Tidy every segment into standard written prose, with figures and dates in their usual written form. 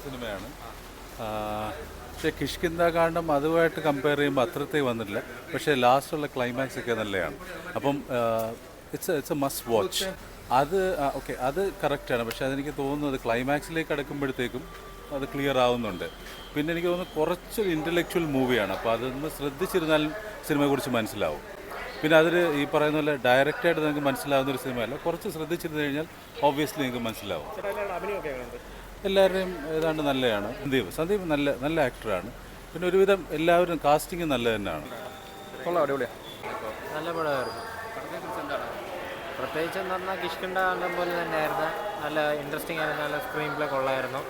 സിനിമയാണ്. പക്ഷേ കിഷ്കിന്ദ കാണ്ഡം അതുമായിട്ട് കമ്പയർ ചെയ്യുമ്പോൾ അത്രത്തേക്ക് വന്നിട്ടില്ല. പക്ഷേ ലാസ്റ്റുള്ള ക്ലൈമാക്സ് ഒക്കെ നല്ലതാണ്. അപ്പം ഇറ്റ്സ് എ മസ്റ്റ് വാച്ച്. അത് ഓക്കെ, അത് കറക്റ്റാണ്. പക്ഷേ അതെനിക്ക് തോന്നുന്നത് ക്ലൈമാക്സിലേക്ക് അടുക്കുമ്പോഴത്തേക്കും അത് ക്ലിയർ ആവുന്നുണ്ട്. പിന്നെ എനിക്ക് തോന്നുന്നു കുറച്ചൊരു ഇൻ്റലക്ച്വൽ മൂവിയാണ്. അപ്പോൾ അതൊന്ന് ശ്രദ്ധിച്ചിരുന്നാലും സിനിമയെക്കുറിച്ച് മനസ്സിലാവും. പിന്നെ അതിൽ ഈ പറയുന്ന പോലെ ഡയറക്റ്റായിട്ട് നിങ്ങൾക്ക് മനസ്സിലാവുന്ന ഒരു സിനിമയല്ല. കുറച്ച് ശ്രദ്ധിച്ചിരുന്നു കഴിഞ്ഞാൽ ഓബ്വിയസ്ലി നിങ്ങൾക്ക് മനസ്സിലാവും. എല്ലാവരുടെയും ഏതാണ്ട് നല്ലതാണ്. സന്ദീപ് നല്ല നല്ല ആക്ടറാണ്. പിന്നെ ഒരുവിധം എല്ലാവരും കാസ്റ്റിംഗ് നല്ല തന്നെയാണ്. നല്ല പടമായിരുന്നു. പ്രത്യേകിച്ച് എന്ന് പറഞ്ഞാൽ കിഷ്കിന്ദ കാണ്ഡം പോലെ തന്നെയായിരുന്നു. നല്ല ഇൻട്രസ്റ്റിംഗ് ആയിരുന്നു. നല്ല സ്ക്രീൻ പ്ലേ കൊള്ളായിരുന്നു.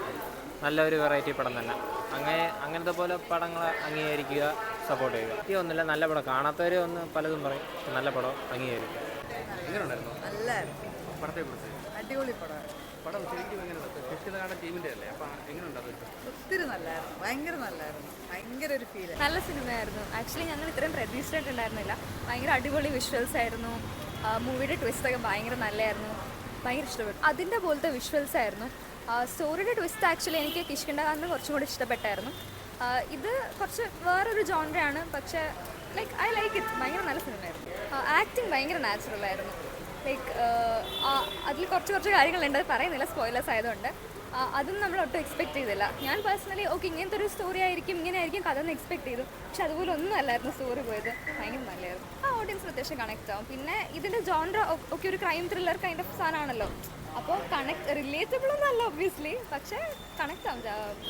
നല്ലൊരു വെറൈറ്റി പടം തന്നെ. അങ്ങനത്തെ പോലെ പടങ്ങൾ അംഗീകരിക്കുക, സപ്പോർട്ട് ചെയ്യുക. ഈ ഒന്നുമില്ല, നല്ല പടം. കാണാത്തവർ ഒന്ന് പലതും പറയും. നല്ല പടം അംഗീകരിക്കുക. അടിപൊളി പടമാണ്. പടം ശരിക്കും എങ്ങനെയുണ്ട്? കിഷ്കിന്ദ ടീമിൻ്റെ അല്ലേ? അപ്പം എങ്ങനെയുണ്ട്? അത് ഒത്തിരി നല്ലായിരുന്നു, ഭയങ്കര നല്ലായിരുന്നു, ഭയങ്കര ഒരു ഫീൽ. നല്ല സിനിമയായിരുന്നു. ആക്ച്വലി ഞങ്ങൾ ഇത്രയും പ്രതീക്ഷിച്ചിട്ടുണ്ടായിരുന്നില്ല. ഭയങ്കര അടിപൊളി വിഷ്വൽസ് ആയിരുന്നു. മൂവിയുടെ ട്വിസ്റ്റൊക്കെ ഭയങ്കര നല്ലതായിരുന്നു. ഭയങ്കര ഇഷ്ടപ്പെട്ടു. അതിൻ്റെ പോലത്തെ വിഷ്വൽസ് ആയിരുന്നു. സ്റ്റോറിയുടെ ട്വിസ്റ്റ് ആക്ച്വലി എനിക്ക് കിഷ്കിന്ദ കാണ്ഡം കുറച്ചും കൂടി ഇഷ്ടപ്പെട്ടായിരുന്നു. ഇത് കുറച്ച് വേറൊരു ജോൺറയാണ്, പക്ഷേ ഐ ലൈക്ക് ഇറ്റ്. ഭയങ്കര നല്ല സിനിമയായിരുന്നു. ആക്ടിങ് ഭയങ്കര നാച്ചുറലായിരുന്നു. അതിൽ കുറച്ച് കാര്യങ്ങളുണ്ട്, അത് പറയുന്നില്ല, സ്പോയിലേഴ്സ് ആയതുകൊണ്ട്. അതും നമ്മൾ ഒട്ടും എക്സ്പെക്ട് ചെയ്തില്ല. ഞാൻ പേഴ്സണലി ഇങ്ങനത്തെ ഒരു സ്റ്റോറി ആയിരിക്കും, ഇങ്ങനെ ആയിരിക്കും കഥ എന്ന് എക്സ്പെക്ട് ചെയ്തു. പക്ഷെ അതുപോലെ ഒന്നും അല്ലായിരുന്നു സ്റ്റോറി പോയത്. ഭയങ്കര നല്ലതായിരുന്നു. ഓഡിയൻസ് അത്യാവശ്യം കണക്ട് ആവും. പിന്നെ ഇതിൻ്റെ ജോൺറ ഒക്കെ ഒരു ക്രൈം ത്രില്ലർ കൈൻഡ് ഓഫ് സാധനമാണല്ലോ. അപ്പോൾ റിലേറ്റബിൾ ഒന്നല്ല ഒബ്വിയസ്ലി, പക്ഷേ കണക്ട് ആവും.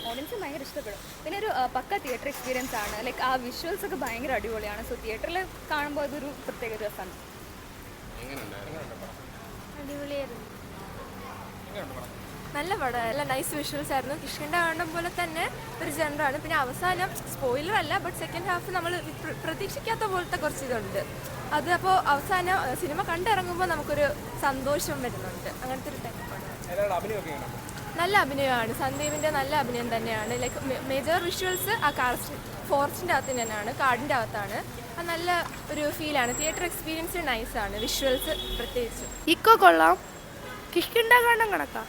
ഓഡിയൻസിന് ഭയങ്കര ഇഷ്ടപ്പെടും. പിന്നെ ഒരു പക്ക തിയേറ്റർ എക്സ്പീരിയൻസ് ആണ്. ആ വിഷ്വൽസ് ഒക്കെ ഭയങ്കര അടിപൊളിയാണ്. സോ തിയേറ്ററിൽ കാണുമ്പോൾ അതൊരു പ്രത്യേക രസമാണ്. അടിപൊളിയായിരുന്നു. നല്ല പടം, നല്ല നൈസ് വിഷ്വൽസ് ആയിരുന്നു. കിഷ്കിന്ദ കാണ്ഡം പോലെ തന്നെ ഒരു ജനറാണ്. പിന്നെ അവസാനം സ്പോയിലർ അല്ല, ബട്ട് സെക്കൻഡ് ഹാഫ് നമ്മൾ പ്രതീക്ഷിക്കാത്ത പോലത്തെ കുറച്ച് ഇതുണ്ട്. അത് അപ്പോൾ അവസാനം സിനിമ കണ്ടിറങ്ങുമ്പോൾ നമുക്കൊരു സന്തോഷം വരുന്നുണ്ട്. അങ്ങനത്തെ ഒരു ടൈപ്പാണ്. നല്ല അഭിനയമാണ്. സന്ദീപിൻ്റെ നല്ല അഭിനയം തന്നെയാണ്. മേജർ വിഷ്വൽസ് ആ ഫോറസ്റ്റിൻ്റെ അകത്ത് തന്നെയാണ്, കാടിൻ്റെ അകത്താണ്. അത് നല്ല ഒരു ഫീലാണ്. തിയേറ്റർ എക്സ്പീരിയൻസ് നൈസാണ്. വിഷ്വൽസ് പ്രത്യേകിച്ച് ഇക്കോ കൊള്ളാം. കിഷ്കിന്ദ കാണ്ഡം കണക്കാം.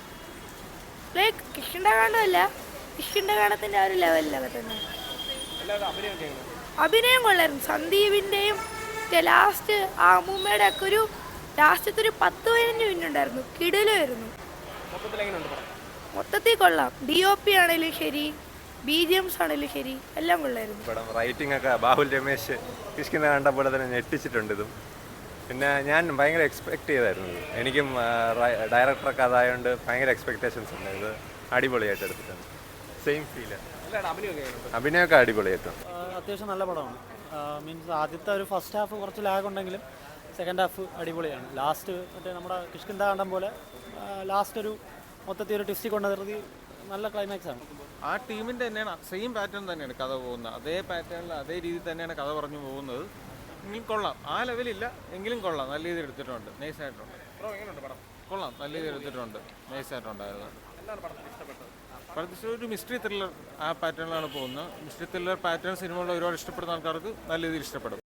കിഷ്കിന്ദ കാണ്ഡമല്ല, കിഷ്കിന്ദ കാണ്ഡത്തിൻ്റെ ആ ഒരു ലെവലിലൊക്കെ തന്നെ. അഭിനയം കൊള്ളായിരുന്നു. സന്ദീപിൻ്റെയും ലാസ്റ്റ് ആ അമ്മൂമ്മയുടെ ഒക്കെ ഒരു ലാസ്റ്റത്തെ ഒരു 10-15 മിനിറ്റ് ഉണ്ടായിരുന്നു. കിടിലായിരുന്നു. മൊത്തത്തിൽ കൊള്ളാം. DOP ആണെങ്കിലും ശരി, BGMs ആണെങ്കിലും ശരി, എല്ലാം കൊള്ളായിരുന്നു. പടം റൈറ്റിംഗ് ഒക്കെ ബാഹുൽ രമേശ് കിഷ്കിന്ദ കണ്ട പോലെ തന്നെ ഞെട്ടിച്ചിട്ടുണ്ട് ഇതും. പിന്നെ ഞാൻ ഭയങ്കര എക്സ്പെക്റ്റ് ചെയ്തായിരുന്നു. എനിക്കും ഡയറക്ടറൊക്കെ അതായതുകൊണ്ട് ഭയങ്കര എക്സ്പെക്റ്റേഷൻസ് ഉണ്ട്. ഇത് അടിപൊളിയായിട്ട് എടുത്തിട്ടുണ്ട്. Same feel. അഭിനയമൊക്കെ അടിപൊളിയായിട്ടുണ്ട്. അത്യാവശ്യം നല്ല പടമാണ്. മീൻസ് ആദ്യത്തെ ഒരു ഫസ്റ്റ് ഹാഫ് കുറച്ച് ലാഗ് ഉണ്ടെങ്കിലും സെക്കൻഡ് ഹാഫ് അടിപൊളിയാണ്. ലാസ്റ്റ് മറ്റേ നമ്മുടെ കിഷ്കിന്ദ കാണ്ഡം പോലെ ലാസ്റ്റ് ഒരു മൊത്തത്തിൽ ഒരു ട്വിസ്റ്റ് കൊണ്ട് നിർത്തി നല്ല ക്ലൈമാക്സ് ആണ്. ആ ടീമിൻ്റെ തന്നെയാണ്, സെയിം പാറ്റേൺ തന്നെയാണ് കഥ പോകുന്നത്. അതേ പാറ്റേണിൽ അതേ രീതിയിൽ തന്നെയാണ് കഥ പറഞ്ഞു പോകുന്നത്. ഇനി കൊള്ളാം. ആ ലെവലില്ല എങ്കിലും കൊള്ളാം. നല്ല രീതിയിൽ എടുത്തിട്ടുണ്ട്. നൈസായിട്ടുണ്ട്. കൊള്ളാം. നല്ല രീതിയിൽ എടുത്തിട്ടുണ്ട്. നൈസായിട്ടുണ്ടായിരുന്നു. ഒരു മിസ്റ്ററി ത്രില്ലർ ആ പാറ്റേണിലാണ് പോകുന്നത്. മിസ്റ്ററി ത്രില്ലർ പാറ്റേൺ സിനിമകൾ ഒരുപാട് ഇഷ്ടപ്പെടുന്ന ആൾക്കാർക്ക് നല്ല രീതിയിൽ ഇഷ്ടപ്പെടും.